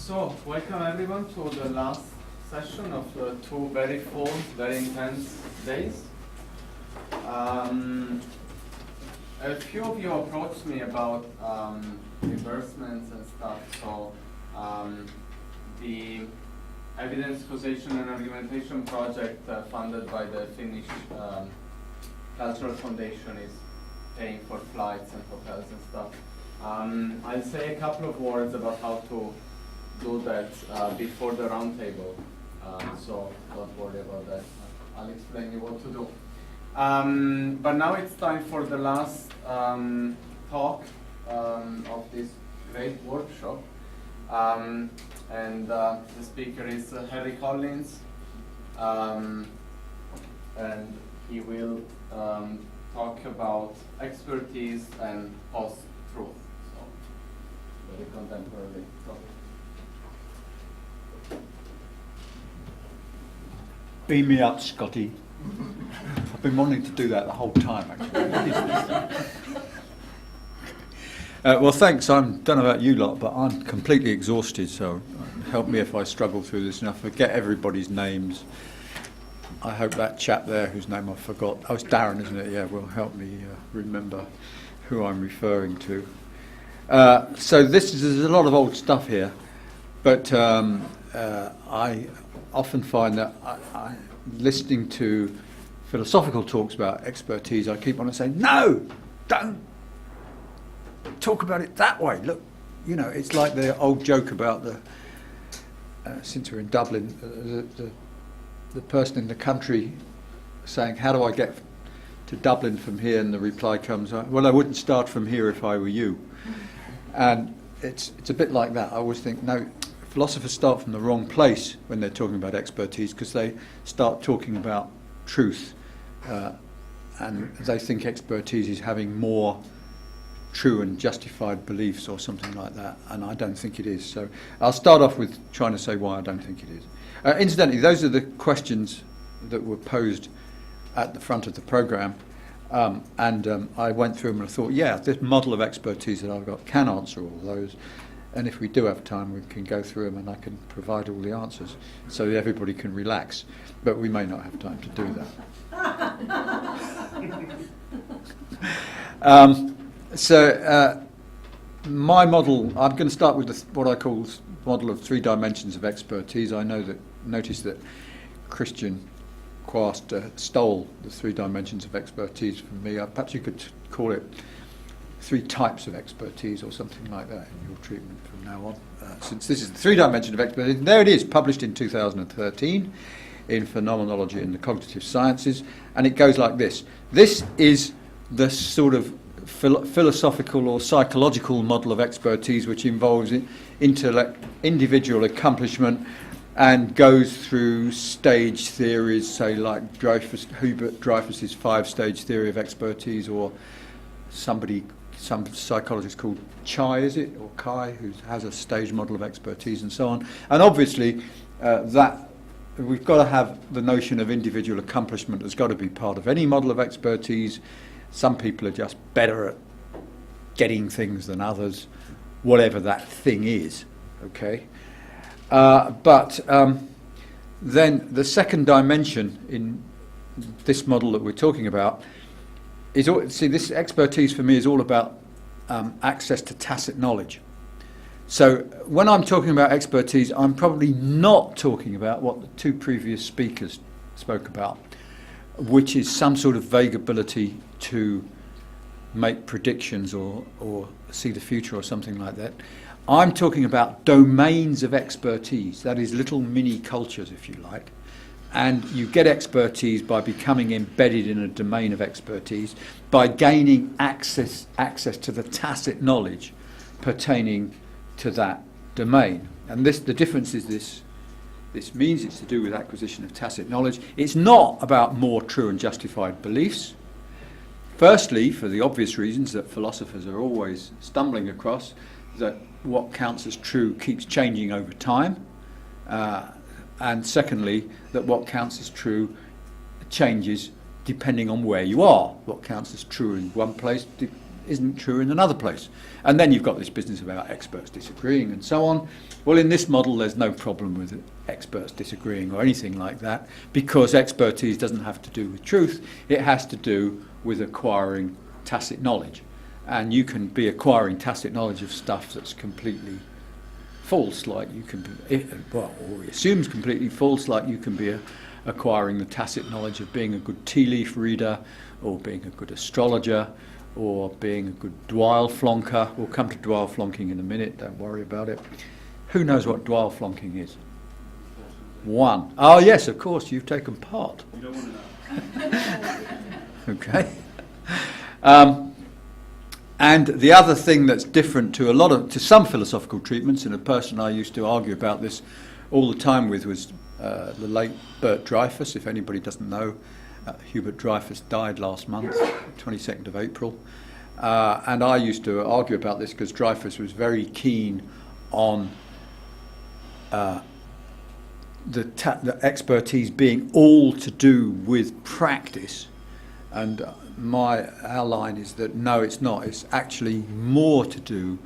So, welcome everyone to the last session of the two very full, very intense days. A few of you approached me about reimbursements and stuff, so the evidence causation and argumentation project funded by the Finnish Cultural Foundation is paying for flights and hotels and stuff. I'll say a couple of words about how to do that before the roundtable, so don't worry about that. I'll explain you what to do. But now it's time for the last talk of this great workshop. And the speaker is Harry Collins, and he will talk about expertise and post-truth. So, very contemporary topic. Beam me up, Scotty. I've been wanting to do that the whole time, actually. Well, thanks. I don't know about you lot, but I'm completely exhausted, so help me if I struggle through this and I forget everybody's names. I hope that chap there, whose name I forgot, it's Darren, isn't it? Yeah, will help me remember who I'm referring to. So there's a lot of old stuff here, but I often find that listening to philosophical talks about expertise, I keep on saying, no, don't talk about it that way. Look, you know, it's like the old joke about since we're in Dublin, the person in the country saying, how do I get to Dublin from here? And the reply comes, well, I wouldn't start from here if I were you. And it's a bit like that. I always think, no, philosophers start from the wrong place when they're talking about expertise, because they start talking about truth, and they think expertise is having more true and justified beliefs or something like that, and I don't think it is. So I'll start off with trying to say why I don't think it is. Incidentally, those are the questions that were posed at the front of the programme, and I went through them and I thought, yeah, this model of expertise that I've got can answer all those. And if we do have time, we can go through them and I can provide all the answers so that everybody can relax. But we may not have time to do that. My model, I'm going to start with what I call model of 3 dimensions of expertise. I noticed that Christian Quast stole the 3 dimensions of expertise from me. Perhaps you could call it 3 types of expertise or something like that in your treatment from now on, since this is the 3 dimension of expertise. There it is, published in 2013 in Phenomenology and the Cognitive Sciences, and it goes like this. This is the sort of philosophical or psychological model of expertise which involves individual accomplishment and goes through stage theories, say like Hubert Dreyfus's 5-stage theory of expertise, or some psychologist called Chai, is it, or Kai, who has a stage model of expertise and so on. And obviously that we've got to have the notion of individual accomplishment has got to be part of any model of expertise. Some people are just better at getting things than others, whatever that thing is, okay? But then the second dimension in this model that we're talking about is, see, this expertise for me is all about access to tacit knowledge. So when I'm talking about expertise, I'm probably not talking about what the 2 previous speakers spoke about, which is some sort of vague ability to make predictions or see the future or something like that. I'm talking about domains of expertise, that is little mini cultures, if you like. And you get expertise by becoming embedded in a domain of expertise, by gaining access to the tacit knowledge pertaining to that domain. And the difference is this means it's to do with acquisition of tacit knowledge. It's not about more true and justified beliefs. Firstly, for the obvious reasons that philosophers are always stumbling across, that what counts as true keeps changing over time. And secondly, that what counts as true changes depending on where you are. What counts as true in one place isn't true in another place. And then you've got this business about experts disagreeing and so on. Well, in this model, there's no problem with experts disagreeing or anything like that, because expertise doesn't have to do with truth. It has to do with acquiring tacit knowledge. And you can be acquiring tacit knowledge of stuff that's completely false, like you can be, or assumes completely false, like you can be acquiring the tacit knowledge of being a good tea leaf reader, or being a good astrologer, or being a good Dwell flonker. We'll come to Dwell flonking in a minute, don't worry about it. Who knows what Dwell flonking is? One. Oh yes, of course, you've taken part. You don't want to know. Okay. And the other thing that's different to some philosophical treatments, and a person I used to argue about this all the time with was the late Bert Dreyfus. If anybody doesn't know, Hubert Dreyfus died last month, 22nd of April. And I used to argue about this because Dreyfus was very keen on the expertise being all to do with practice. And our line is that no, it's not. It's actually more to do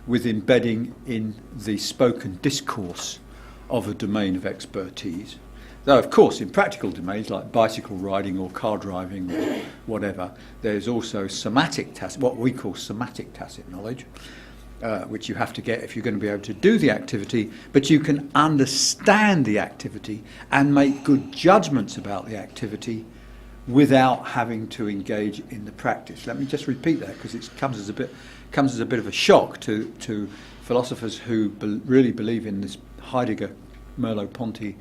with embedding in the spoken discourse of a domain of expertise. Though, of course, in practical domains like bicycle riding or car driving or whatever, there's also what we call somatic tacit knowledge, which you have to get if you're going to be able to do the activity, but you can understand the activity and make good judgments about the activity without having to engage in the practice. Let me just repeat that, because it comes as a bit of a shock to philosophers who really believe in this Heidegger, Merleau-Ponty,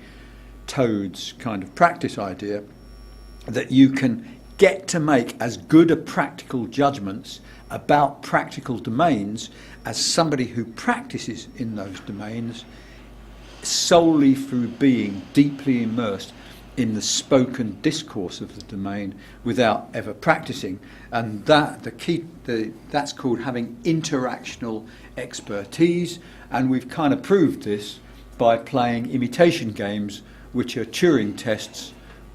Toad's kind of practice idea, that you can get to make as good a practical judgments about practical domains as somebody who practices in those domains solely through being deeply immersed in the spoken discourse of the domain without ever practicing. And that's called having interactional expertise, and we've kind of proved this by playing imitation games, which are Turing tests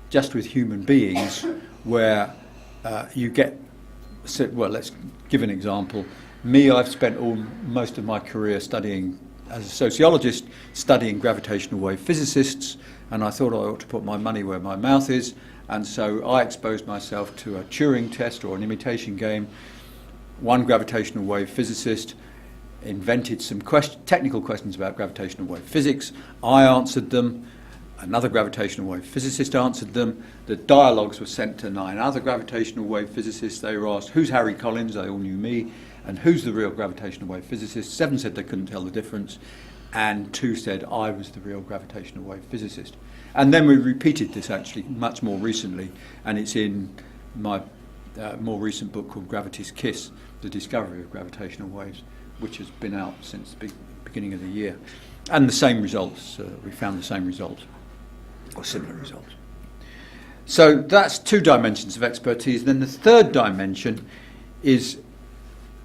just with human beings, where you get, well, let's give an example. Me, I've spent most of my career studying, as a sociologist, studying gravitational wave physicists, and I thought I ought to put my money where my mouth is, and so I exposed myself to a Turing test or an imitation game. One gravitational wave physicist invented some technical questions about gravitational wave physics. I answered them. Another gravitational wave physicist answered them. The dialogues were sent to 9 other gravitational wave physicists. They were asked, who's Harry Collins? They all knew me. And who's the real gravitational wave physicist? 7 said they couldn't tell the difference, and 2 said I was the real gravitational wave physicist. And then we repeated this actually much more recently, and it's in my more recent book called Gravity's Kiss, The Discovery of Gravitational Waves, which has been out since the beginning of the year. And the same results, we found the same results, or similar results. So that's 2 dimensions of expertise. Then the third dimension is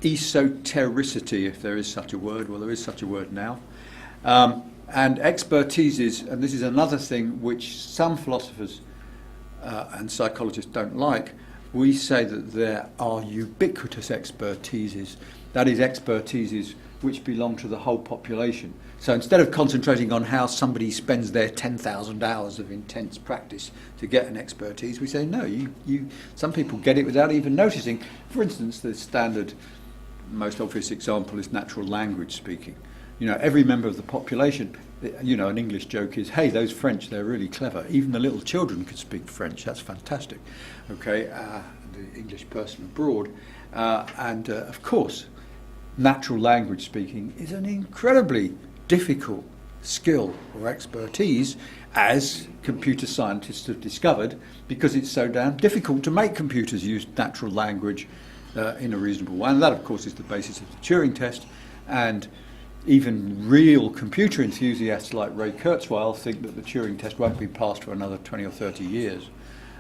esotericity, if there is such a word. Well, there is such a word now. And expertise is, and this is another thing which some philosophers and psychologists don't like, we say that there are ubiquitous expertises, that is, expertises which belong to the whole population. So instead of concentrating on how somebody spends their 10,000 hours of intense practice to get an expertise, we say, no, some people get it without even noticing. For instance, the standard, most obvious example is natural language speaking. You know, every member of the population, you know, an English joke is, hey, those French, they're really clever. Even the little children could speak French. That's fantastic. Okay, the English person abroad. And of course, natural language speaking is an incredibly difficult skill or expertise, as computer scientists have discovered, because it's so damn difficult to make computers use natural language in a reasonable way. And that, of course, is the basis of the Turing test. And even real computer enthusiasts like Ray Kurzweil think that the Turing test won't be passed for another 20 or 30 years.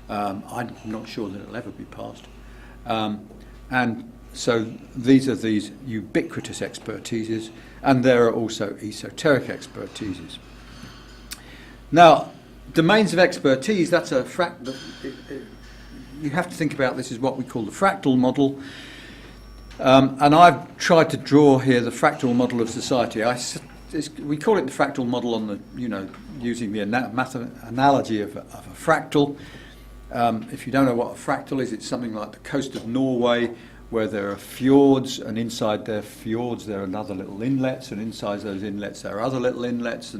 I'm not sure that it'll ever be passed. And so these are these ubiquitous expertises, and there are also esoteric expertises. Now, domains of expertise, that's a you have to think about this as what we call the fractal model. And I've tried to draw here the fractal model of society. We call it the fractal model on the, using the analogy of a fractal. If you don't know what a fractal is, it's something like the coast of Norway, where there are fjords, and inside their fjords there are other little inlets, and inside those inlets there are other little inlets,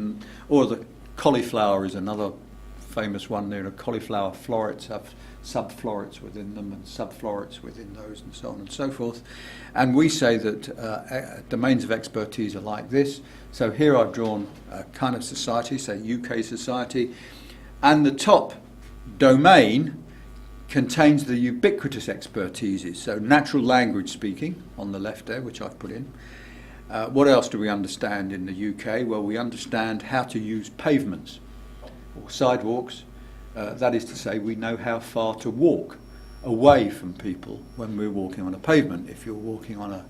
or the cauliflower is another famous one there. Cauliflower florets have subflorets within them and subflorets within those, and so on and so forth. And we say that domains of expertise are like this. So here I've drawn a kind of society, say UK society, and the top domain contains the ubiquitous expertises. So natural language speaking on the left there, which I've put in. What else do we understand in the UK? Well, we understand how to use pavements or sidewalks. That is to say, we know how far to walk away from people when we're walking on a pavement. If you're walking on an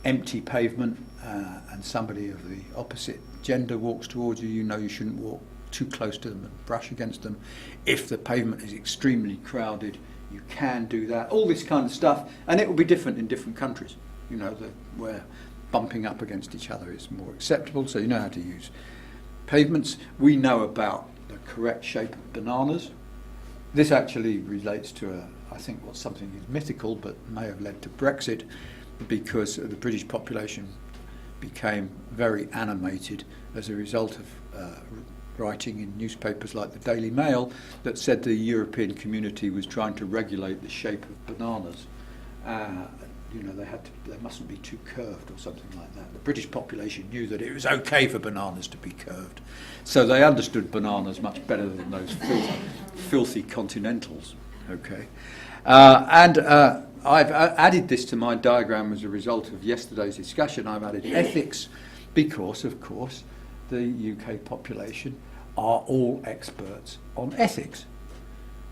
empty pavement and somebody of the opposite gender walks towards you, you know you shouldn't walk too close to them and brush against them. If the pavement is extremely crowded, you can do that. All this kind of stuff, and it will be different in different countries. Where bumping up against each other is more acceptable, so you know how to use pavements. We know about the correct shape of bananas. This actually relates to I think something is mythical, but may have led to Brexit, because the British population became very animated as a result of writing in newspapers like the Daily Mail that said the European community was trying to regulate the shape of bananas. They mustn't be too curved or something like that. The British population knew that it was okay for bananas to be curved, so they understood bananas much better than those filthy continentals. Okay, I've added this to my diagram as a result of yesterday's discussion. I've added ethics because, of course, the UK population are all experts on ethics.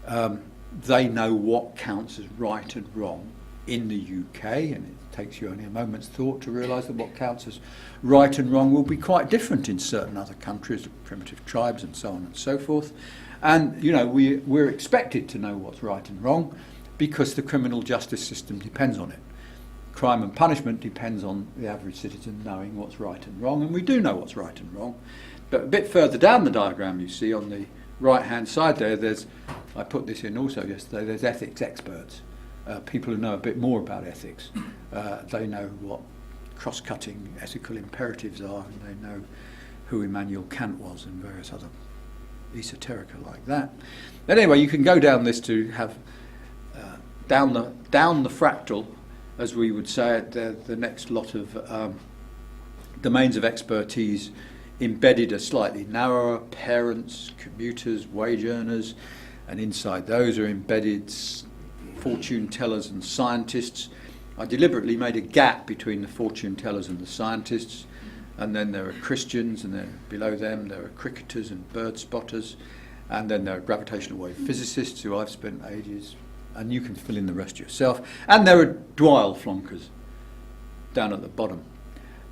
They know what counts as right and wrong in the UK, and it takes you only a moment's thought to realise that what counts as right and wrong will be quite different in certain other countries, primitive tribes and so on and so forth. And we're expected to know what's right and wrong because the criminal justice system depends on it. Crime and punishment depends on the average citizen knowing what's right and wrong, and we do know what's right and wrong. But a bit further down the diagram, you see on the right hand side there, I put this in also yesterday, there's ethics experts. People who know a bit more about ethics. They know what cross-cutting ethical imperatives are, and they know who Immanuel Kant was and various other esoterica like that. But anyway, you can go down this to have down the fractal, as we would say it, the next lot of domains of expertise embedded are slightly narrower: parents, commuters, wage earners, and inside those are embedded fortune tellers and scientists. I deliberately made a gap between the fortune tellers and the scientists, and then there are Christians, and then below them there are cricketers and bird spotters, and then there are gravitational wave physicists, who I've spent ages, and you can fill in the rest yourself, and there are Dwyle flonkers down at the bottom.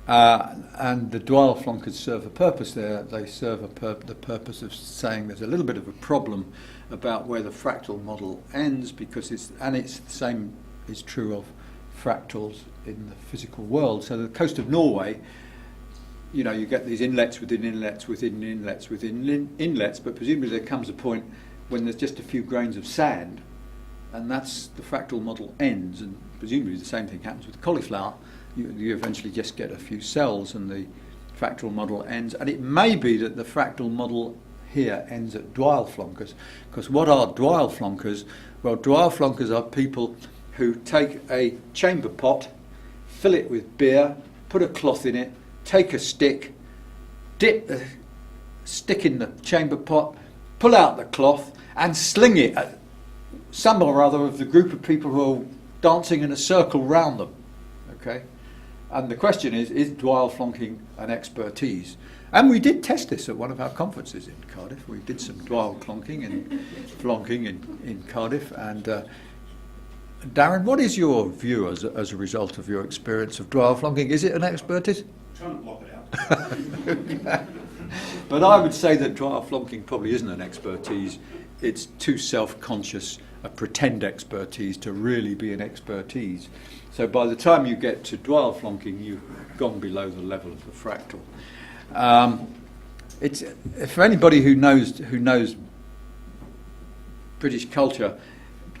And the Dwyle flonkers serve a purpose there. They serve the purpose of saying there's a little bit of a problem about where the fractal model ends, because it's the same is true of fractals in the physical world. So the coast of Norway, you get these inlets within inlets within inlets within inlets, but presumably there comes a point when there's just a few grains of sand, and that's the fractal model ends, and presumably the same thing happens with cauliflower. You eventually just get a few cells and the fractal model ends. And it may be that the fractal model here ends at Dwyle flonkers, because what are Dwyle flonkers? Well, Dwyle flonkers are people who take a chamber pot, fill it with beer, put a cloth in it, take a stick, dip the stick in the chamber pot, pull out the cloth and sling it at some or other of the group of people who are dancing in a circle round them. Okay? And the question is Dwyle flonking an expertise? And we did test this at one of our conferences in Cardiff. We did some Dwyle flonking in Cardiff. And Darren, what is your view as a result of your experience of Dwyle flonking? Is it an expertise? I'm trying to block it out. But I would say that Dwyle flonking probably isn't an expertise. It's too self-conscious a pretend expertise to really be an expertise. So by the time you get to Dwyer-Flonking, you've gone below the level of the fractal. It's for anybody who knows British culture,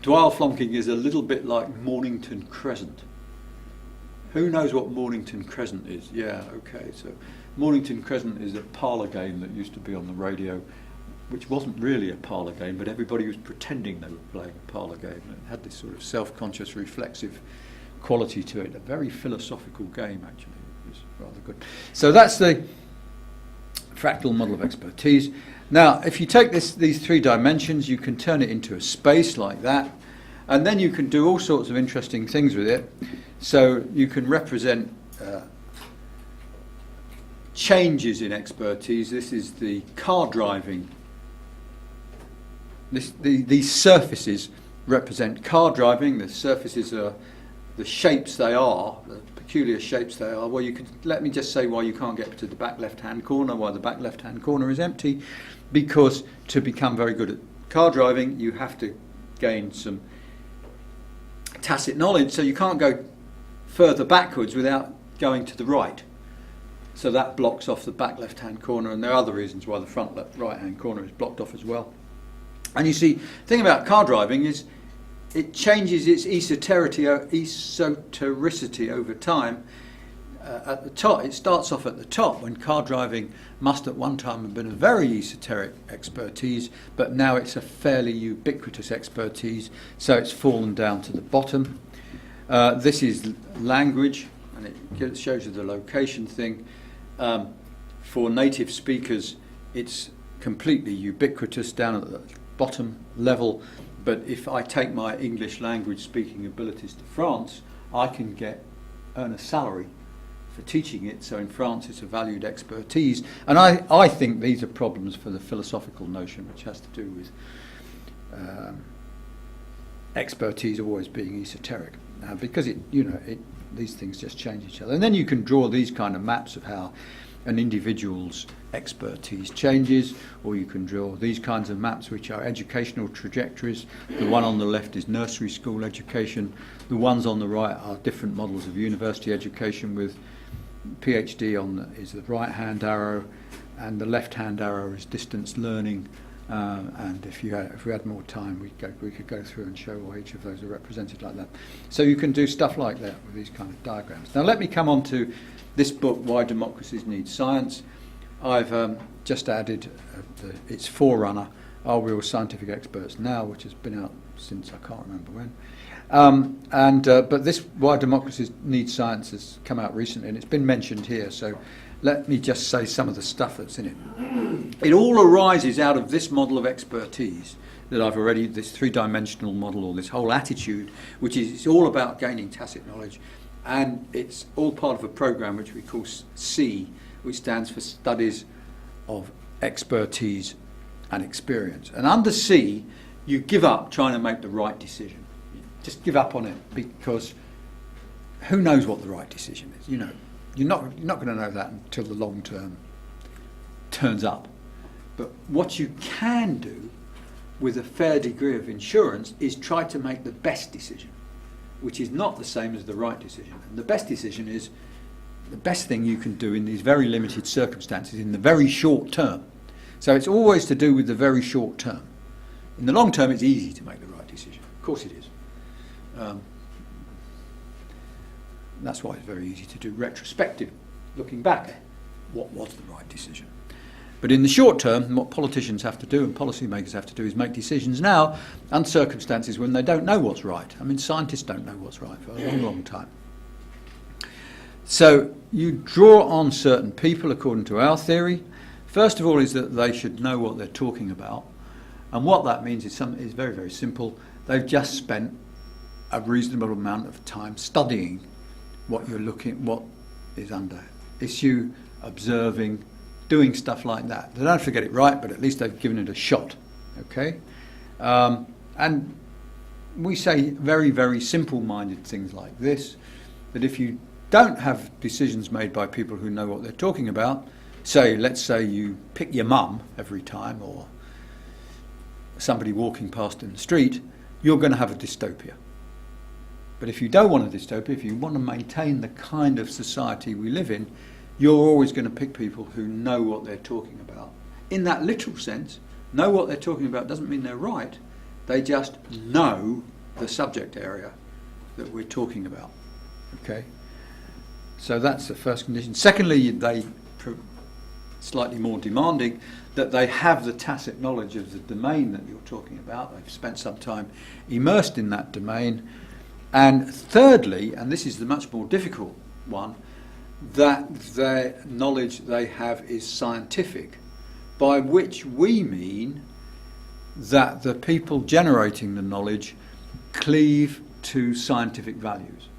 Dwyer-Flonking is a little bit like Mornington Crescent. Who knows what Mornington Crescent is? Yeah, okay. So Mornington Crescent is a parlour game that used to be on the radio, which wasn't really a parlour game, but everybody was pretending they were playing a parlour game. And it had this sort of self-conscious, reflexive quality to it. A very philosophical game, actually. It was rather good. So that's the fractal model of expertise. Now, if you take these 3 dimensions, you can turn it into a space like that, and then you can do all sorts of interesting things with it. So you can represent changes in expertise. This is the car driving. These surfaces represent car driving. The surfaces are the shapes they are, the peculiar shapes they are. Well, you could let me just say why you can't get to the back left-hand corner, why the back left-hand corner is empty, because to become very good at car driving, you have to gain some tacit knowledge, so you can't go further backwards without going to the right. So that blocks off the back left-hand corner, and there are other reasons why the front right-hand corner is blocked off as well. And you see, the thing about car driving is it changes its esotericity over time. At the top, it starts off at the top when car driving must at one time have been a very esoteric expertise, but now it's a fairly ubiquitous expertise, so it's fallen down to the bottom. This is language, and it shows you the location thing. For native speakers, it's completely ubiquitous down at the bottom level, but if I take my English language speaking abilities to France, I can earn a salary for teaching it, so in France it's a valued expertise. And I think these are problems for the philosophical notion, which has to do with expertise always being esoteric, because these things just change each other. And then you can draw these kind of maps of how an individual's expertise changes, or you can draw these kinds of maps which are educational trajectories. The one on the left is nursery school education. The ones on the right are different models of university education, with PhD is the right-hand arrow, and the left-hand arrow is distance learning. And if we had more time, we could go through and show why each of those are represented like that. So you can do stuff like that with these kind of diagrams. Now let me come on to this book, Why Democracies Need Science. I've just added its forerunner, Are We All Scientific Experts Now?, which has been out since I can't remember when. But this Why Democracies Need Science has come out recently, and it's been mentioned here, so let me just say some of the stuff that's in it. It all arises out of this model of expertise that I've already, this 3-dimensional model, or this whole attitude, which is it's all about gaining tacit knowledge, and it's all part of a program which we call C, which stands for Studies of Expertise and Experience. And under C, you give up trying to make the right decision. Just give up on it, because who knows what the right decision is? You're not going to know that until the long term turns up. But what you can do with a fair degree of insurance is try to make the best decision, which is not the same as the right decision. And the best decision is the best thing you can do in these very limited circumstances in the very short term. So it's always to do with the very short term. In the long term, it's easy to make the right decision. Of course it is. That's why it's very easy to do retrospective, looking back, what was the right decision. But in the short term, what politicians have to do and policymakers have to do is make decisions now under circumstances when they don't know what's right. I mean, scientists don't know what's right for a long, long time. So you draw on certain people according to our theory. First of all is that they should know what they're talking about. And what that means is very, very simple. They've just spent a reasonable amount of time studying what is under issue, observing, doing stuff like that. They don't have to get it right, but at least they've given it a shot. Okay? And we say very, very simple-minded things like this, that if you don't have decisions made by people who know what they're talking about, let's say you pick your mum every time, or somebody walking past in the street, you're going to have a dystopia. But if you don't want a dystopia, if you want to maintain the kind of society we live in, you're always going to pick people who know what they're talking about. In that literal sense, know what they're talking about doesn't mean they're right. They just know the subject area that we're talking about. Okay? So that's the first condition. Secondly, they slightly more demanding that they have the tacit knowledge of the domain that you're talking about. They've spent some time immersed in that domain. And thirdly, and this is the much more difficult one, that the knowledge they have is scientific, by which we mean that the people generating the knowledge cleave to scientific values.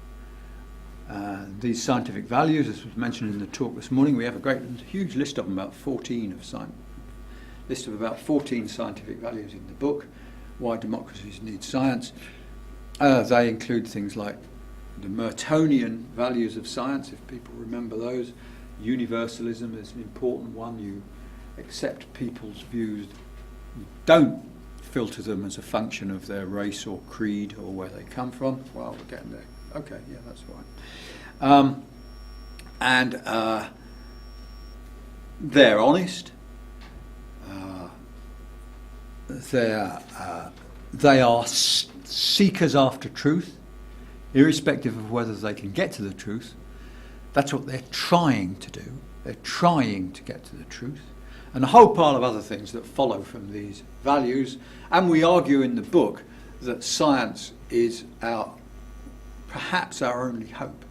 These scientific values, as was mentioned in the talk this morning, we have a huge list of them, about 14 about 14 scientific values in the book, Why Democracies Need Science. They include things like the Mertonian values of science, if people remember those. Universalism is an important one. You accept people's views. You don't filter them as a function of their race or creed or where they come from. Well, we're getting there. Okay, yeah, that's right. They're honest. They are seekers after truth, irrespective of whether they can get to the truth. That's what they're trying to do. They're trying to get to the truth. And a whole pile of other things that follow from these values. And we argue in the book that science is perhaps our only hope.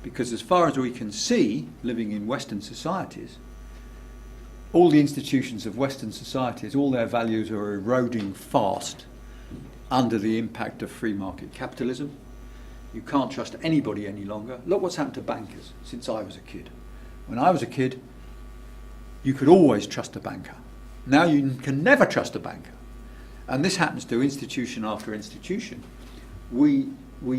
Because as far as we can see, living in Western societies, all the institutions of Western societies, all their values are eroding fast under the impact of free market capitalism. You can't trust anybody any longer. Look what's happened to bankers since I was a kid. When I was a kid, you could always trust a banker. Now you can never trust a banker. And this happens to institution after institution. We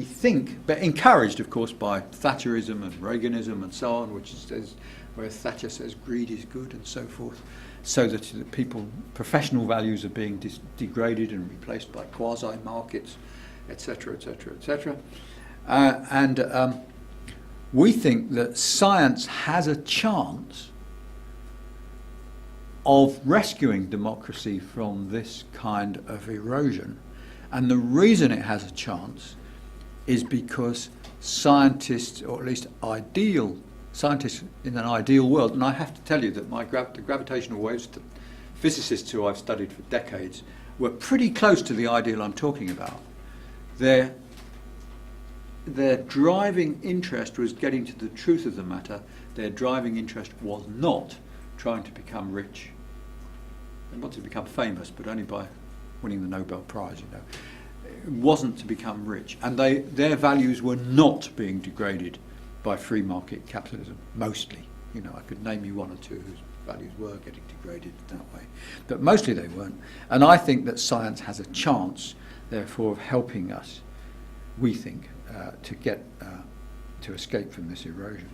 think, but encouraged, of course, by Thatcherism and Reaganism and so on, which says, where Thatcher says greed is good and so forth, so that the professional values are being degraded and replaced by quasi-markets, etc., etc., etc. We think that science has a chance of rescuing democracy from this kind of erosion. And the reason it has a chance is because scientists, or at least scientists in an ideal world, and I have to tell you that the gravitational waves physicists who I've studied for decades were pretty close to the ideal I'm talking about. Their driving interest was getting to the truth of the matter. Their driving interest was not trying to become rich. They wanted to become famous, but only by winning the Nobel Prize, you know. It wasn't to become rich. And their values were not being degraded by free market capitalism, mostly. You know, I could name you one or two whose values were getting degraded that way. But mostly they weren't. And I think that science has a chance, therefore, of helping us, we think, to escape from this erosion.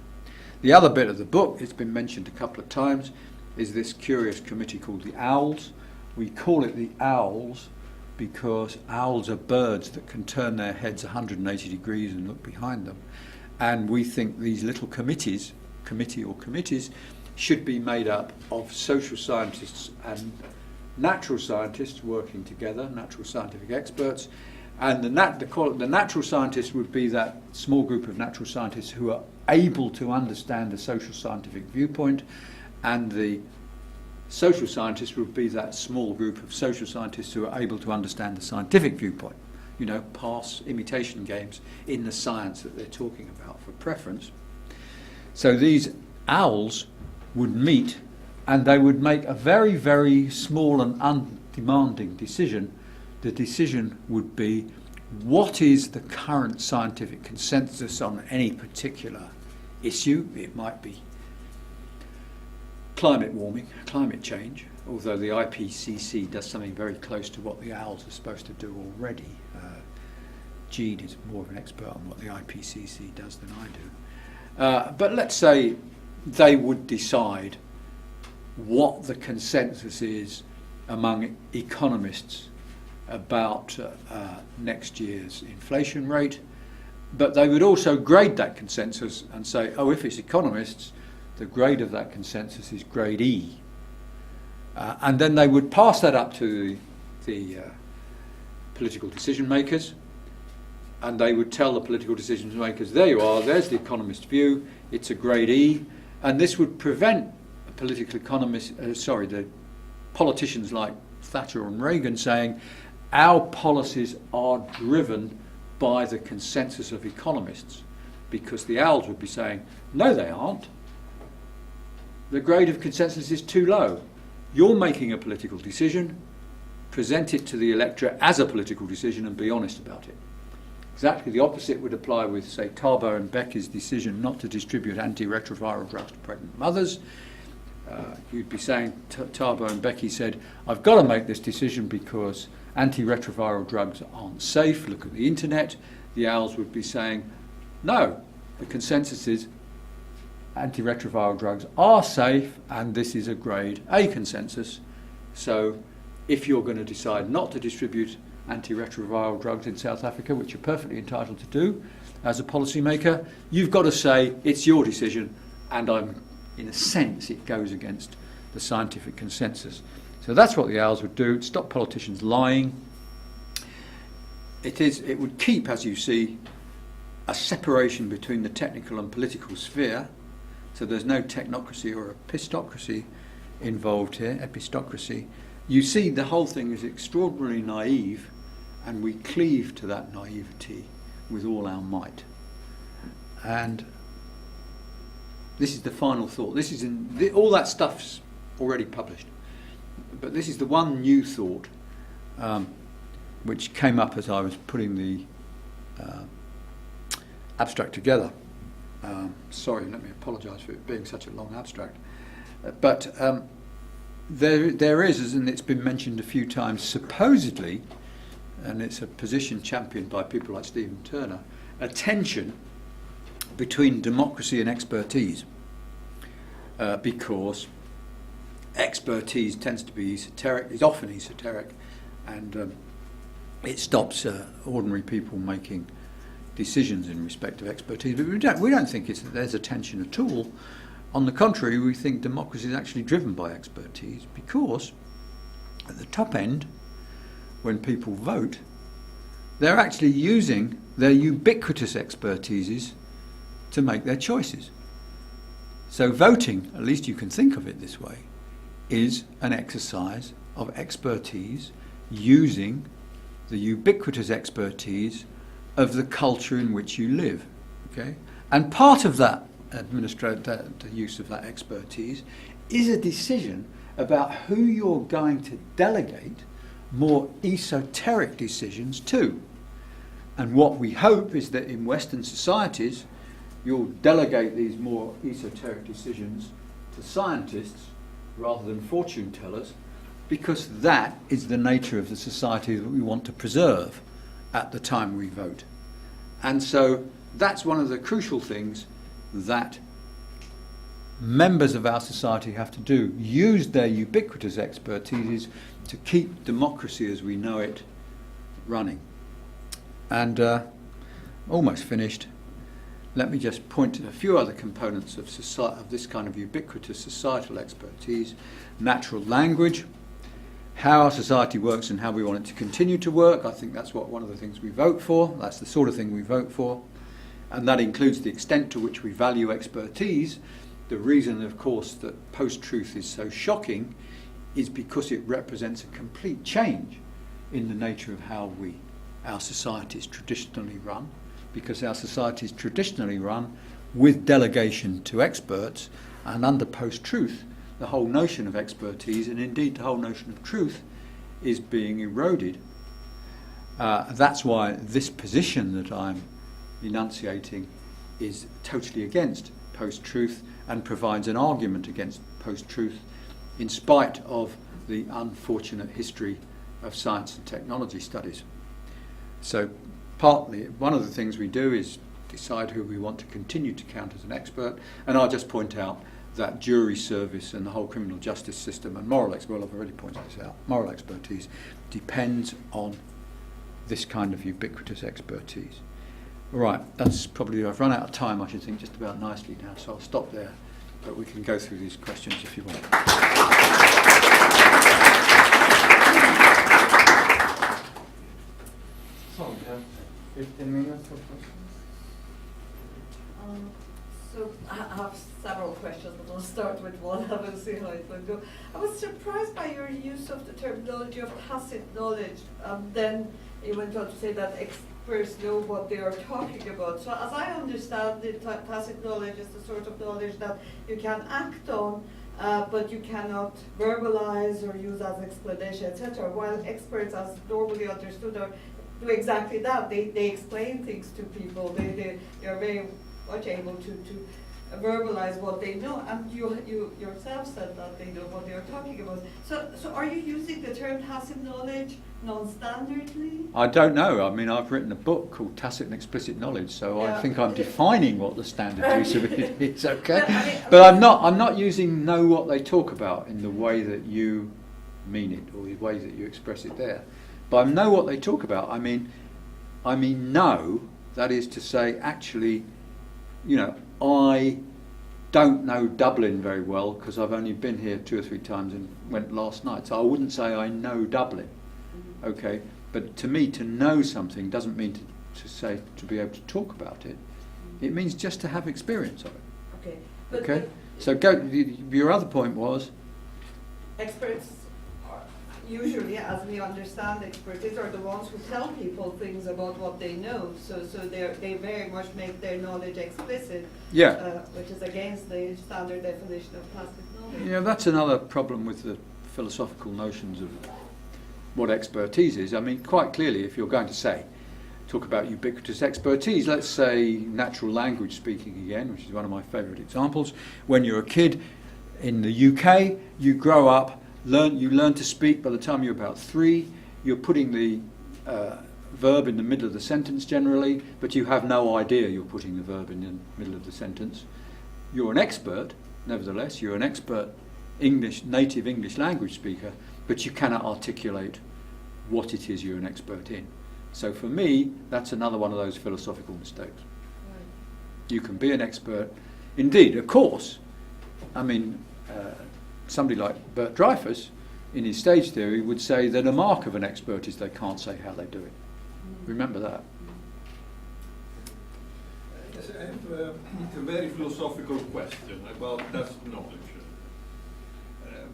The other bit of the book, it's been mentioned a couple of times, is this curious committee called the Owls. We call it the Owls because owls are birds that can turn their heads 180 degrees and look behind them. And we think these little committees, should be made up of social scientists and natural scientists working together, natural scientific experts. And the natural scientists would be that small group of natural scientists who are able to understand the social scientific viewpoint, and the social scientists would be that small group of social scientists who are able to understand the scientific viewpoint. You know, pass imitation games in the science that they're talking about for preference. So these owls would meet and they would make a very, very small and undemanding decision. The decision would be, what is the current scientific consensus on any particular issue? It might be climate warming, climate change, although the IPCC does something very close to what the owls are supposed to do already. Gene is more of an expert on what the IPCC does than I do. But let's say they would decide what the consensus is among economists about next year's inflation rate, but they would also grade that consensus and say, oh, if it's economists, the grade of that consensus is grade E. And then they would pass that up to the political decision makers, and they would tell the political decision makers, there you are, there's the economist view, it's a grade E, and this would prevent political economists, the politicians like Thatcher and Reagan saying, our policies are driven by the consensus of economists, because the owls would be saying, no they aren't. The grade of consensus is too low. You're making a political decision, present it to the electorate as a political decision and be honest about it. Exactly the opposite would apply with, say, Tarbow and Becky's decision not to distribute antiretroviral drugs to pregnant mothers. You'd be saying, Tarbow and Becky said, I've got to make this decision because antiretroviral drugs aren't safe, look at the internet. The owls would be saying, no, the consensus is antiretroviral drugs are safe and this is a grade A consensus. So if you're going to decide not to distribute antiretroviral drugs in South Africa, which you're perfectly entitled to do as a policymaker, you've got to say it's your decision, and in a sense it goes against the scientific consensus. So that's what the owls would do. It'd stop politicians lying. It would keep, as you see, a separation between the technical and political sphere. So there's no technocracy or epistocracy involved here, epistocracy. You see the whole thing is extraordinarily naive, and we cleave to that naivety with all our might. And this is the final thought. This is all that stuff's already published, but this is the one new thought which came up as I was putting the abstract together. Sorry, let me apologise for it being such a long abstract. But there is, and it's been mentioned a few times, supposedly, and it's a position championed by people like Stephen Turner, a tension between democracy and expertise, because expertise tends to be esoteric, is often esoteric, and it stops ordinary people making decisions in respect of expertise. But we don't think there's a tension at all. On the contrary, we think democracy is actually driven by expertise, because at the top end, when people vote, they're actually using their ubiquitous expertises to make their choices. So voting, at least you can think of it this way, is an exercise of expertise using the ubiquitous expertise of the culture in which you live. Okay? And part of that the use of that expertise is a decision about who you're going to delegate more esoteric decisions to. And what we hope is that in Western societies you'll delegate these more esoteric decisions to scientists rather than fortune tellers, because that is the nature of the society that we want to preserve at the time we vote. And so that's one of the crucial things that members of our society have to do, use their ubiquitous expertises to keep democracy as we know it running. And almost finished. Let me just point to a few other components of this kind of ubiquitous societal expertise. Natural language, how our society works and how we want it to continue to work. I think that's one of the things we vote for. That's the sort of thing we vote for. And that includes the extent to which we value expertise. The reason, of course, that post-truth is so shocking is because it represents a complete change in the nature of how our societies traditionally run, because our societies traditionally run with delegation to experts, and under post-truth, the whole notion of expertise, and indeed the whole notion of truth, is being eroded. That's why this position that I'm enunciating is totally against post-truth and provides an argument against post-truth in spite of the unfortunate history of science and technology studies. So partly, one of the things we do is decide who we want to continue to count as an expert, and I'll just point out that jury service and the whole criminal justice system and moral well, I've already pointed this out, moral expertise depends on this kind of ubiquitous expertise. Right, that's probably, I've run out of time, I should think, just about nicely now, so I'll stop there, but we can go through these questions if you want. So we have 15 minutes for questions. So I have several questions, but I'll start with one and we'll see how it will go. I was surprised by your use of the terminology of tacit knowledge. Then you went on to say that experts know what they are talking about. So as I understand it, tacit knowledge is the sort of knowledge that you can act on, but you cannot verbalize or use as explanation, etc. While experts, as normally understood, do exactly that. They explain things to people. They are very much able to verbalize what they know, and you yourself said that they know what they are talking about. So are you using the term tacit knowledge non-standardly? I don't know. I mean, I've written a book called Tacit and Explicit Knowledge, so Yeah. I think I'm defining what the standard use of it is, okay? But, I mean- But I'm not using know what they talk about in the way that you mean it, or the way that you express it there. But I know what they talk about. I mean know, that is to say, actually, you know, I don't know Dublin very well because I've only been here 2 or 3 times and went last night. So I wouldn't say I know Dublin, okay? But to me, to know something doesn't mean to say to be able to talk about it. It means just to have experience of it. Okay. But Okay. So your other point was. experts are usually, as we understand expertise, are the ones who tell people things about what they know. So they very much make their knowledge explicit. Yeah. Which is against the standard definition of tacit knowledge. Yeah, that's another problem with the philosophical notions of what expertise is. I mean, quite clearly, if you're going to talk about ubiquitous expertise, let's say natural language speaking again, which is one of my favourite examples. When you're a kid in the UK, you grow up, you learn to speak by the time you're about 3. You're putting the verb in the middle of the sentence generally, but you have no idea you're putting the verb in the middle of the sentence. You're an expert, nevertheless, you're an expert native English language speaker, but you cannot articulate what it is you're an expert in. So for me, that's another one of those philosophical mistakes. Right. You can be an expert. Indeed, of course, I mean, somebody like Bert Dreyfus, in his stage theory, would say that a mark of an expert is they can't say how they do it. Remember that. Yes, I have a very philosophical question about tacit knowledge.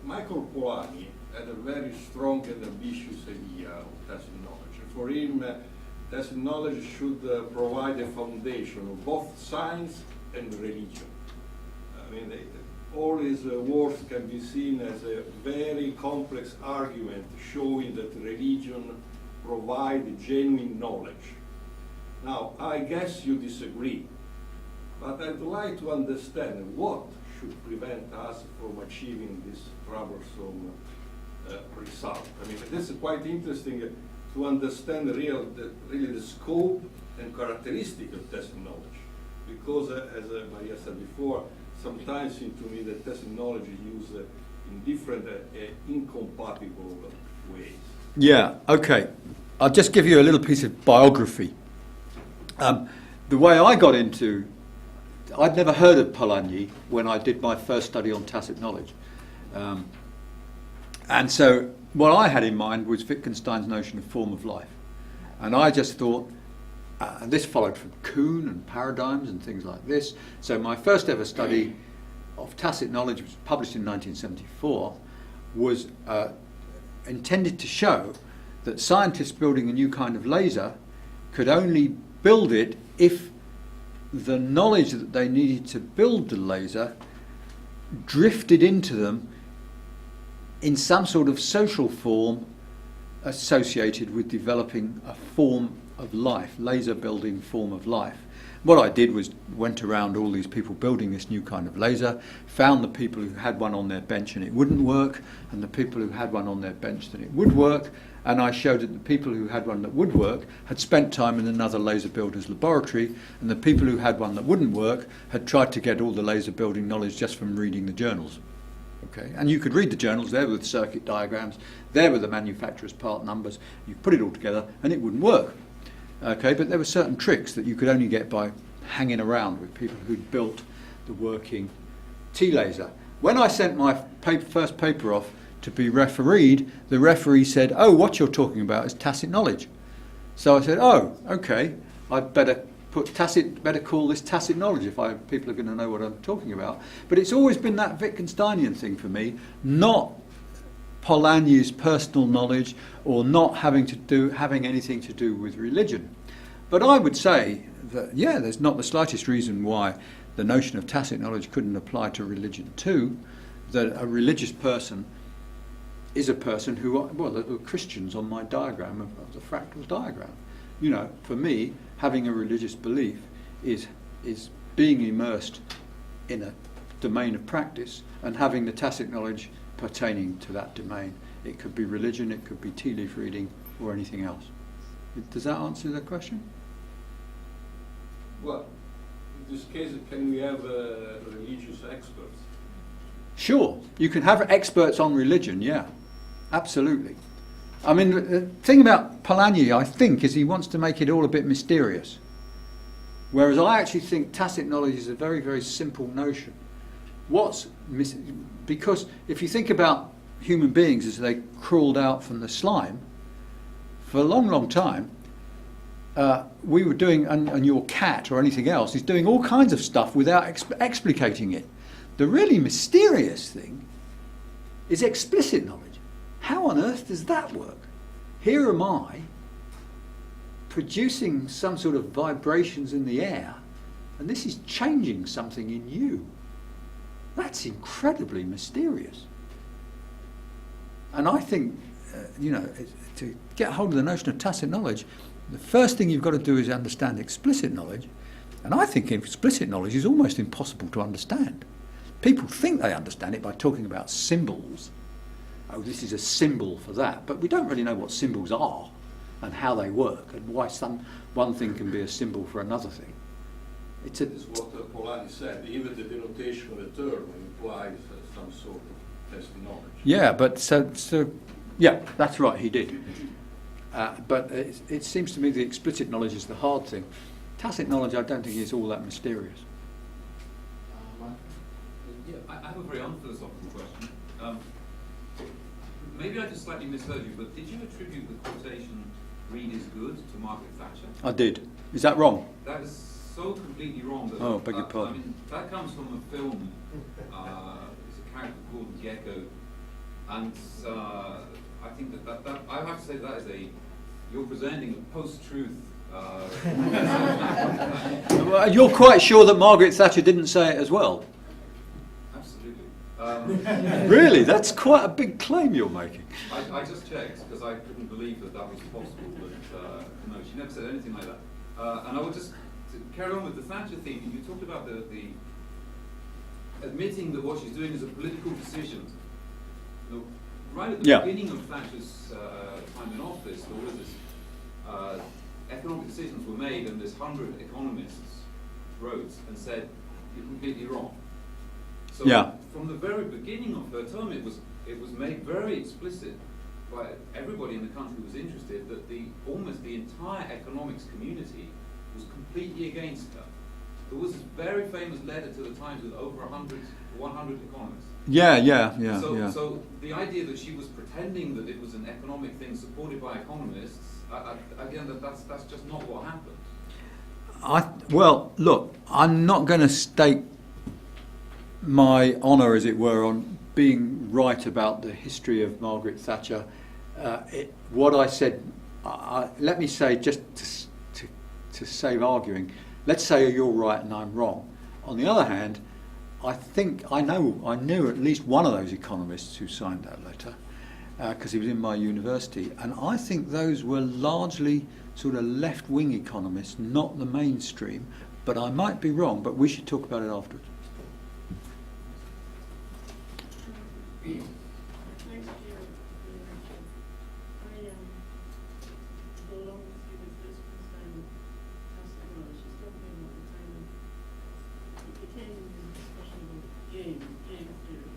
Michael Polanyi had a very strong and ambitious idea of tacit knowledge. For him, tacit knowledge should provide a foundation of both science and religion. I mean, all his works can be seen as a very complex argument showing that religion provides genuine knowledge. Now, I guess you disagree, but I'd like to understand what should prevent us from achieving this troublesome result. I mean, this is quite interesting to understand really the scope and characteristic of tacit knowledge, because as Maria said before, sometimes it seems to me that tacit knowledge is used in different incompatible ways. Yeah, okay. I'll just give you a little piece of biography. The way I got into, I'd never heard of Polanyi when I did my first study on tacit knowledge. And so what I had in mind was Wittgenstein's notion of form of life. And I just thought, and this followed from Kuhn and paradigms and things like this. So my first ever study of tacit knowledge, which was published in 1974, was intended to show that scientists building a new kind of laser could only build it if the knowledge that they needed to build the laser drifted into them in some sort of social form associated with developing a form of life, laser building form of life. What I did was went around all these people building this new kind of laser, found the people who had one on their bench and it wouldn't work, and the people who had one on their bench that it would work, and I showed that the people who had one that would work had spent time in another laser builder's laboratory, and the people who had one that wouldn't work had tried to get all the laser building knowledge just from reading the journals. Okay, and you could read the journals, there were the circuit diagrams, there were the manufacturer's part numbers, you put it all together and it wouldn't work. Okay, but there were certain tricks that you could only get by hanging around with people who'd built the working T-laser. When I sent my first paper off to be refereed, the referee said, "Oh, what you're talking about is tacit knowledge." So I said, "Oh, okay, I'd better call this tacit knowledge if people are going to know what I'm talking about." But it's always been that Wittgensteinian thing for me, not Polanyi's personal knowledge or not having anything to do with religion. But I would say that, yeah, there's not the slightest reason why the notion of tacit knowledge couldn't apply to religion too, that a religious person is a person who, well, there are Christians on my diagram of the fractal diagram. You know, for me, having a religious belief is being immersed in a domain of practice and having the tacit knowledge pertaining to that domain. It could be religion, it could be tea leaf reading, or anything else. Does that answer the question? Well, in this case, can we have religious experts? Sure, you can have experts on religion, yeah, absolutely. I mean, the thing about Polanyi, I think, is he wants to make it all a bit mysterious. Whereas I actually think tacit knowledge is a very, very simple notion. Because if you think about human beings as they crawled out from the slime, for a long, long time, we were doing, and your cat or anything else is doing all kinds of stuff without explicating it. The really mysterious thing is explicit knowledge. How on earth does that work? Here am I producing some sort of vibrations in the air, and this is changing something in you. That's incredibly mysterious. And I think, to get hold of the notion of tacit knowledge, the first thing you've got to do is understand explicit knowledge. And I think explicit knowledge is almost impossible to understand. People think they understand it by talking about symbols. Oh, this is a symbol for that. But we don't really know what symbols are and how they work and why one thing can be a symbol for another thing. This is what Polanyi said. Even the denotation of a term implies some sort of tacit knowledge. Yeah, but yeah, that's right, he did. But it seems to me the explicit knowledge is the hard thing. Tacit knowledge, I don't think is all that mysterious. Yeah, I have a very unphilosophical question. Maybe I just slightly misheard you, but did you attribute the quotation "Read is good" to Margaret Thatcher? I did. Is that wrong? That is so completely wrong. That, Oh, beg your pardon. I mean, that comes from a film. It's a character called Gecko, and I think that I have to say that is you're presenting a post-truth. Well, you're quite sure that Margaret Thatcher didn't say it as well? Absolutely. Really? That's quite a big claim you're making. I just checked because I couldn't believe that was possible, but no, she never said anything like that. And I would just to carry on with the Thatcher theme. You talked about the admitting that what she's doing is a political decision. Look, right at the beginning of Thatcher's time in office, there was this economic decisions were made, and this 100 economists wrote and said, "You're completely wrong." So from the very beginning of her term, it was made very explicit by everybody in the country who was interested that almost the entire economics community was completely against her. There was this very famous letter to the Times with over 100 economists. So the idea that she was pretending that it was an economic thing supported by economists, again, that's just not what happened. Well, look, I'm not going to stake my honour, as it were, on being right about the history of Margaret Thatcher. What I said, let me say, just to save arguing, let's say you're right and I'm wrong. On the other hand, I knew at least one of those economists who signed that letter, because he was in my university, and I think those were largely sort of left-wing economists, not the mainstream, but I might be wrong, but we should talk about it afterwards. Thanks for your lecture. I go along with you with this kind of tacit knowledge. She's talking about the kind of, it became this discussion about game theory.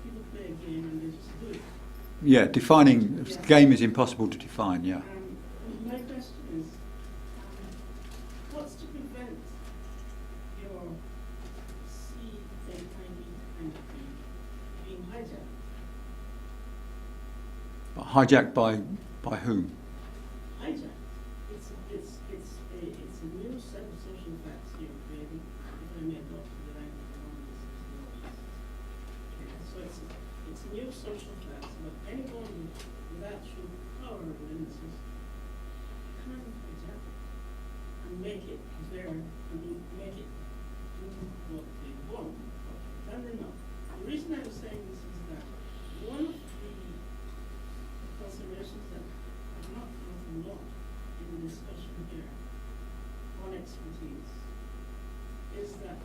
People play a game and they just do it. Yeah, defining game is impossible to define, yeah. My question is, what's to prevent your C-A-I-D kind of thing being hijacked? Hijacked by whom? Hijacked. It's a new set of social facts you're creating, if I may adopt the language of one of the sociologists. So it's a new social facts, but anybody with actual power within the system can hijack it and make it their, make it do what they want. Can they not? The reason I was saying this is that one of the considerations that have not come up a lot in the discussion here on expertise is that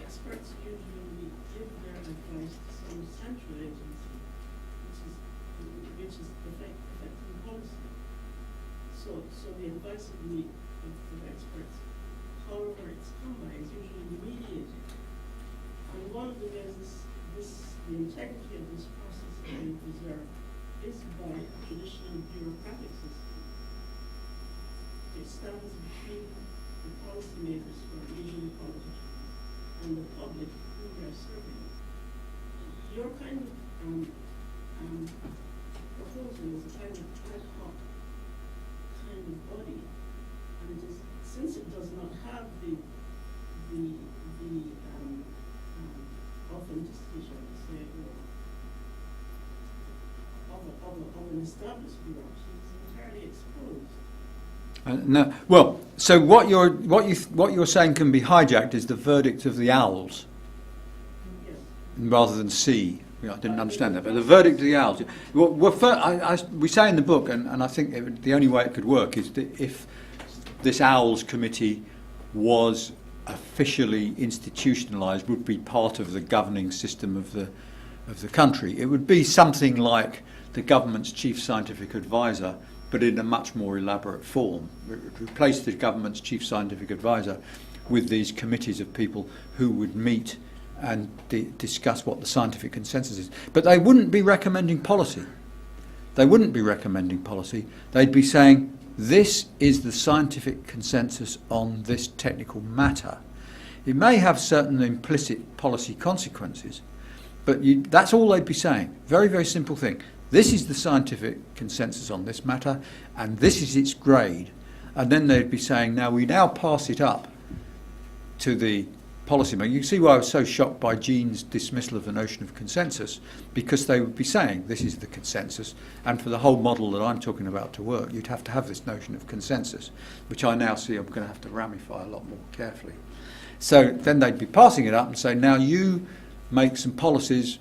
experts usually give their advice to some central agency, which is affecting policy. So the advice of experts, however it's come by, is usually mediated. And one of the ways the integrity of this process is being preserved is by a traditional bureaucratic system. It stands between the policymakers, who are usually politicians, and the public who they are serving. Your kind of proposal is a kind of ad hoc kind of body, and it is, since it does not have the authenticity, shall we say, of an established bureaucracy, it's entirely exposed. No, well, so what you're saying can be hijacked is the verdict of the owls, Yes. rather than C. I didn't understand that, but the verdict of the owls. We say in the book, and I think the only way it could work is that if this owls committee was officially institutionalised, would be part of the governing system of the country. It would be something like the government's chief scientific advisor, but in a much more elaborate form. It would replace the government's chief scientific advisor with these committees of people who would meet and discuss what the scientific consensus is. But they wouldn't be recommending policy. They wouldn't be recommending policy. They'd be saying, this is the scientific consensus on this technical matter. It may have certain implicit policy consequences, but that's all they'd be saying. Very, very simple thing. This is the scientific consensus on this matter, and this is its grade. And then they'd be saying, now we now pass it up to the policymaker. You can see why I was so shocked by Jean's dismissal of the notion of consensus, because they would be saying this is the consensus, and for the whole model that I'm talking about to work, you'd have to have this notion of consensus, which I now see I'm going to have to ramify a lot more carefully. So then they'd be passing it up and say, now you make some policies,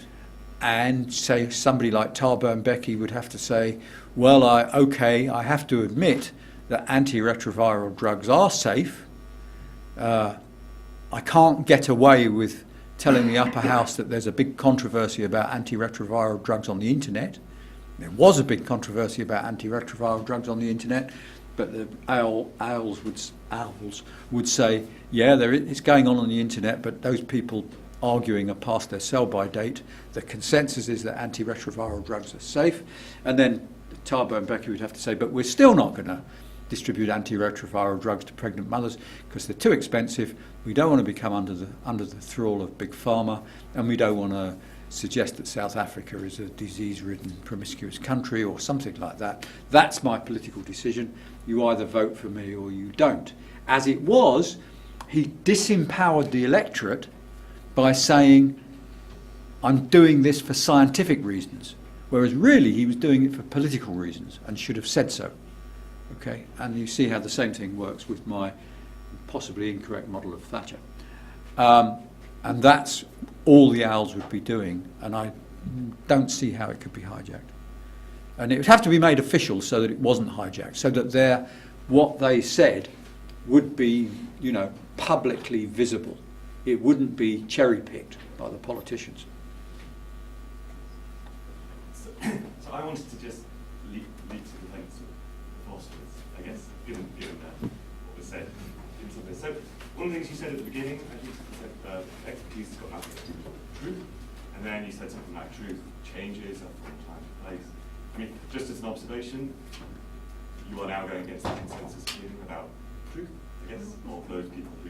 and say somebody like Tarburn Becky would have to say, well, I have to admit that antiretroviral drugs are safe. I can't get away with telling the upper house that there's a big controversy about antiretroviral drugs on the internet. There was a big controversy about antiretroviral drugs on the internet, but the owls would say, yeah, it's going on the internet, but those people arguing are past their sell-by date. The consensus is that antiretroviral drugs are safe. And then Tarburn Becky would have to say, but we're still not going to distribute antiretroviral drugs to pregnant mothers because they're too expensive. We don't want to become under the thrall of big pharma, and we don't want to suggest that South Africa is a disease-ridden, promiscuous country or something like that. That's my political decision. You either vote for me or you don't. As it was, he disempowered the electorate by saying, I'm doing this for scientific reasons, whereas really he was doing it for political reasons and should have said so. Okay, and you see how the same thing works with my possibly incorrect model of Thatcher. And that's all the owls would be doing, and don't see how it could be hijacked. And it would have to be made official so that it wasn't hijacked, so that what they said would be, you know, publicly visible. It wouldn't be cherry-picked by the politicians. So I wanted to just lead to the thanks of philosophers, I guess, given what was said in some of this. So one of the things you said at the beginning, I think you said expertise has got nothing to do with truth, and then you said something like truth changes from time to place. I mean, just as an observation, you are now going against the consensus feeling about truth, I guess, of those people who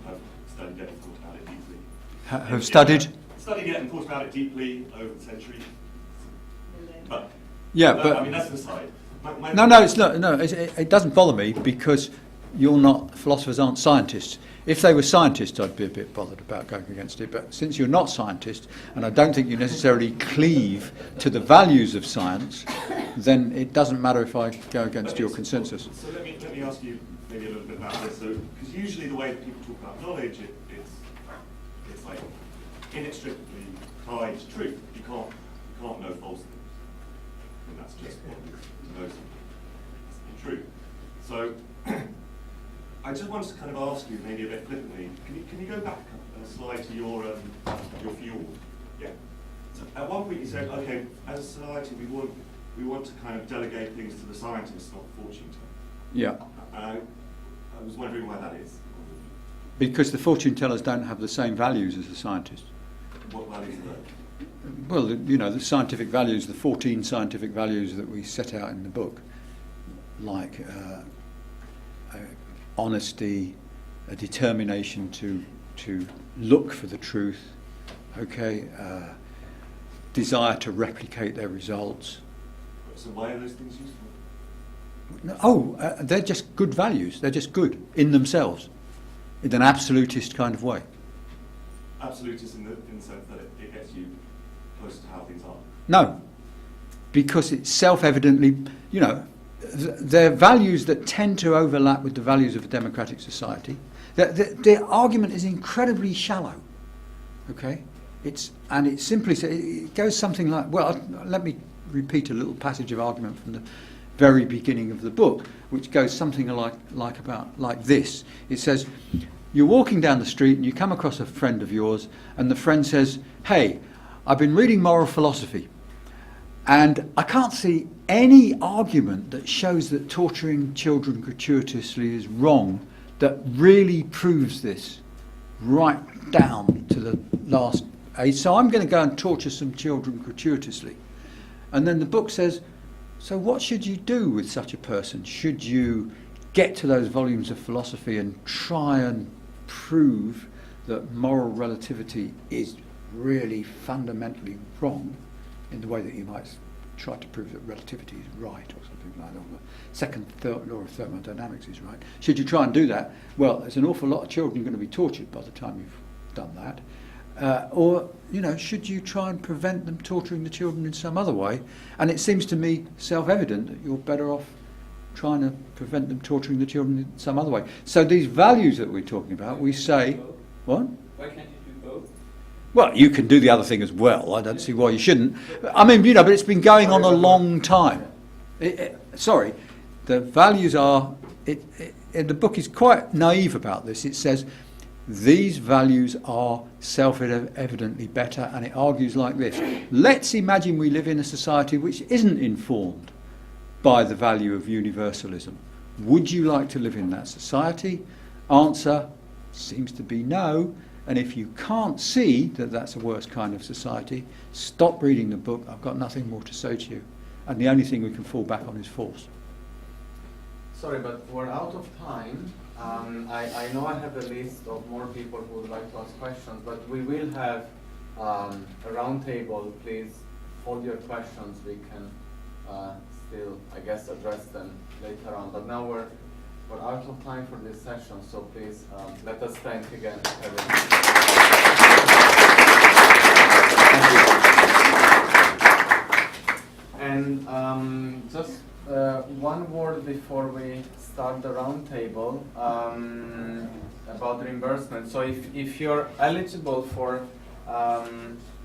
have studied it and thought about it deeply. Have studied? Studied it and thought about it deeply over the centuries. But yeah, but I mean, that's an aside. No, it's not. No, it doesn't bother me because philosophers aren't scientists. If they were scientists, I'd be a bit bothered about going against it. But since you're not scientists, and I don't think you necessarily cleave to the values of science, then it doesn't matter if I go against your consensus. So let me ask you maybe a little bit about this. So, because usually the way that people talk about knowledge, it's like inextricably tied to truth. You can't know false things. And that's just what knows to be true. So I just wanted to kind of ask you, maybe a bit flippantly, can you go back a slide to your fuel? Yeah. So at one point you said, okay, as a society we want to kind of delegate things to the scientists, not fortune tellers. Yeah. I was wondering why that is. Because the fortune tellers don't have the same values as the scientists. What values are those? Well, you know, the scientific values, the 14 scientific values that we set out in the book, like honesty, a determination to look for the truth, okay, desire to replicate their results. So why are those things useful? Oh, they're just good values. They're just good in themselves, in an absolutist kind of way. Absolutist in the sense that it gets you close to how things are? No. Because it's self-evidently, you know, they're values that tend to overlap with the values of a democratic society. The argument is incredibly shallow, okay? It simply it goes something like, well, let me repeat a little passage of argument from the very beginning of the book, which goes something like this. It says, you're walking down the street and you come across a friend of yours, and the friend says, hey, I've been reading moral philosophy, and I can't see any argument that shows that torturing children gratuitously is wrong that really proves this right down to the last age. So I'm going to go and torture some children gratuitously. And then the book says, so what should you do with such a person? Should you get to those volumes of philosophy and try and prove that moral relativity is really fundamentally wrong in the way that you might try to prove that relativity is right or something like that, or the second law of thermodynamics is right? Should you try and do that? Well, there's an awful lot of children going to be tortured by the time you've done that. Or, you know, should you try and prevent them torturing the children in some other way? And it seems to me self-evident that you're better off trying to prevent them torturing the children in some other way. So these values that we're talking about, we say, what? Why can't you do both? Well, you can do the other thing as well. I don't see why you shouldn't. I mean, you know, but it's been going on a long time. Sorry, the values are... the book is quite naive about this. It says, these values are self-evidently better, and it argues like this. Let's imagine we live in a society which isn't informed by the value of universalism. Would you like to live in that society? Answer seems to be no. And if you can't see that that's a worse kind of society, stop reading the book. I've got nothing more to say to you. And the only thing we can fall back on is force. Sorry, but we're out of time. I know I have a list of more people who would like to ask questions, but we will have a round table. Please hold your questions. We can still, I guess, address them later on. But now we're out of time for this session, so please let us thank again everyone. And just one word before we start the roundtable about reimbursement. So if you're eligible for